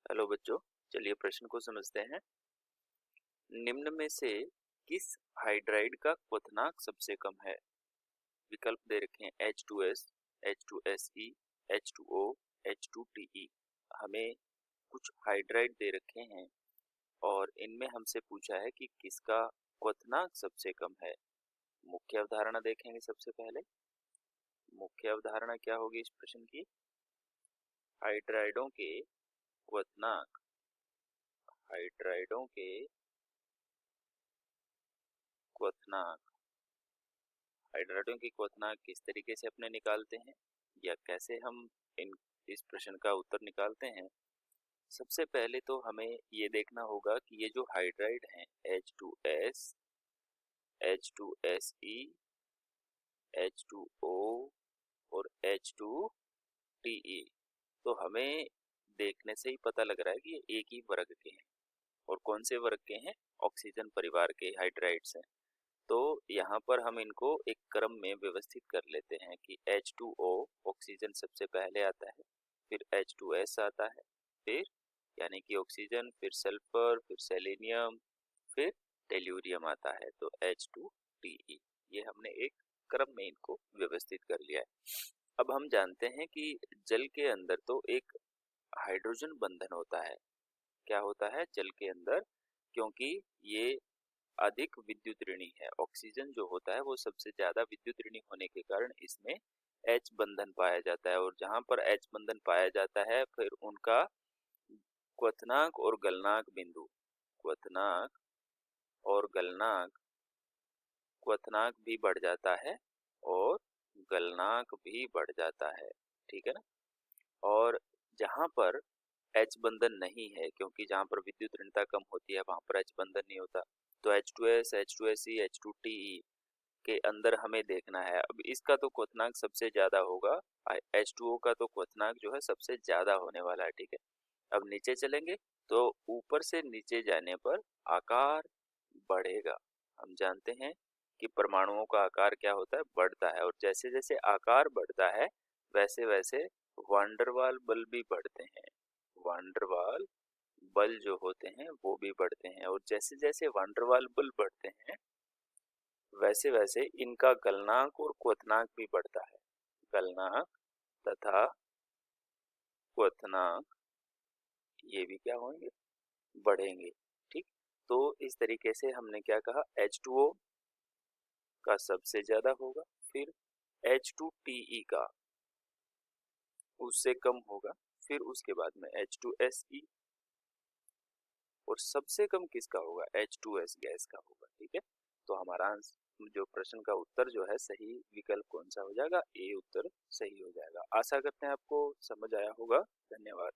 Hello बच्चों, चलिए प्रश्न को समझते हैं। निम्न में से किस हाइड्राइड का क्वथनांक सबसे कम है? विकल्प दे रखे हैं H2S, H2SE, H2O, H2TE। हमें कुछ हाइड्राइड दे रखे हैं और इनमें हमसे पूछा है कि किसका क्वथनांक सबसे कम है। मुख्य अवधारणा देखेंगे सबसे पहले। मुख्य अवधारणा क्या होगी इस प्रश्न की? हाइड्राइडों के क्वथनांक हाइड्राइडों के क्वथनांक हाइड्राइडों की क्वथनांक किस तरीके से अपने निकालते हैं या कैसे हम इन इस प्रश्न का उत्तर निकालते हैं। सबसे पहले तो हमें ये देखना होगा कि ये जो हाइड्राइड हैं H2S, H2SE, H2O और H2TE, तो हमें देखने से ही पता लग रहा है कि ये एक ही वर्ग के हैं। और कौन से वर्ग के हैं? ऑक्सीजन परिवार के हाइड्राइड्स हैं। तो यहाँ पर हम इनको एक क्रम में व्यवस्थित कर लेते हैं कि H2O ऑक्सीजन सबसे पहले आता है, फिर H2S आता है, फिर यानी कि ऑक्सीजन, फिर सल्फर, फिर सेलेनियम, फिर टेल्यूरियम आता है, तो H2TE। ये हमने एक क्रम में इनको व्यवस्थित कर लिया है। अब हम जानते हैं कि जल के अंदर तो एक हाइड्रोजन बंधन होता है। क्या होता है जल के अंदर? क्योंकि ये अधिक विद्युत ऋणी है। ऑक्सीजन जो होता है वो सबसे ज्यादा विद्युत ऋणी होने के कारण इसमें H बंधन पाया जाता है, और जहां पर H बंधन पाया जाता है फिर उनका क्वथनांक और गलनांक बिंदु, क्वथनांक और गलनांक, क्वथनांक भी बढ़ जाता है और गलनांक भी बढ़ जाता है। ठीक है ना? और जहां पर H बंधन नहीं है, क्योंकि जहां पर विद्युत ऋणता कम होती है वहां पर H बंधन नहीं होता, तो H2S, H2SE, H2TE के अंदर हमें देखना है। अब इसका तो क्वथनांक सबसे ज्यादा होगा, H2O का तो क्वथनांक जो है सबसे ज्यादा होने वाला है। ठीक है, अब नीचे चलेंगे तो ऊपर से नीचे जाने पर आकार बढ़ेगा। हम जानते हैं कि परमाणुओं का आकार क्या होता है? बढ़ता है, और जैसे जैसे आकार बढ़ता है वैसे वैसे वांडरवाल बल भी बढ़ते हैं। वांडरवाल बल जो होते हैं वो भी बढ़ते हैं, और जैसे जैसे वांडरवाल बल बढ़ते हैं वैसे वैसे इनका गलनांक और क्वथनांक भी बढ़ता है। गलनांक तथा क्वथनांक ये भी क्या होंगे? बढ़ेंगे। ठीक, तो इस तरीके से हमने क्या कहा? H2O का सबसे ज्यादा होगा, फिर H2TE का उससे कम होगा, फिर उसके बाद में H2SE, और सबसे कम किसका होगा? H2S गैस का होगा। ठीक है, तो हमारा जो प्रश्न का उत्तर जो है सही विकल्प कौन सा हो जाएगा? ए उत्तर सही हो जाएगा। आशा करते हैं आपको समझ आया होगा। धन्यवाद।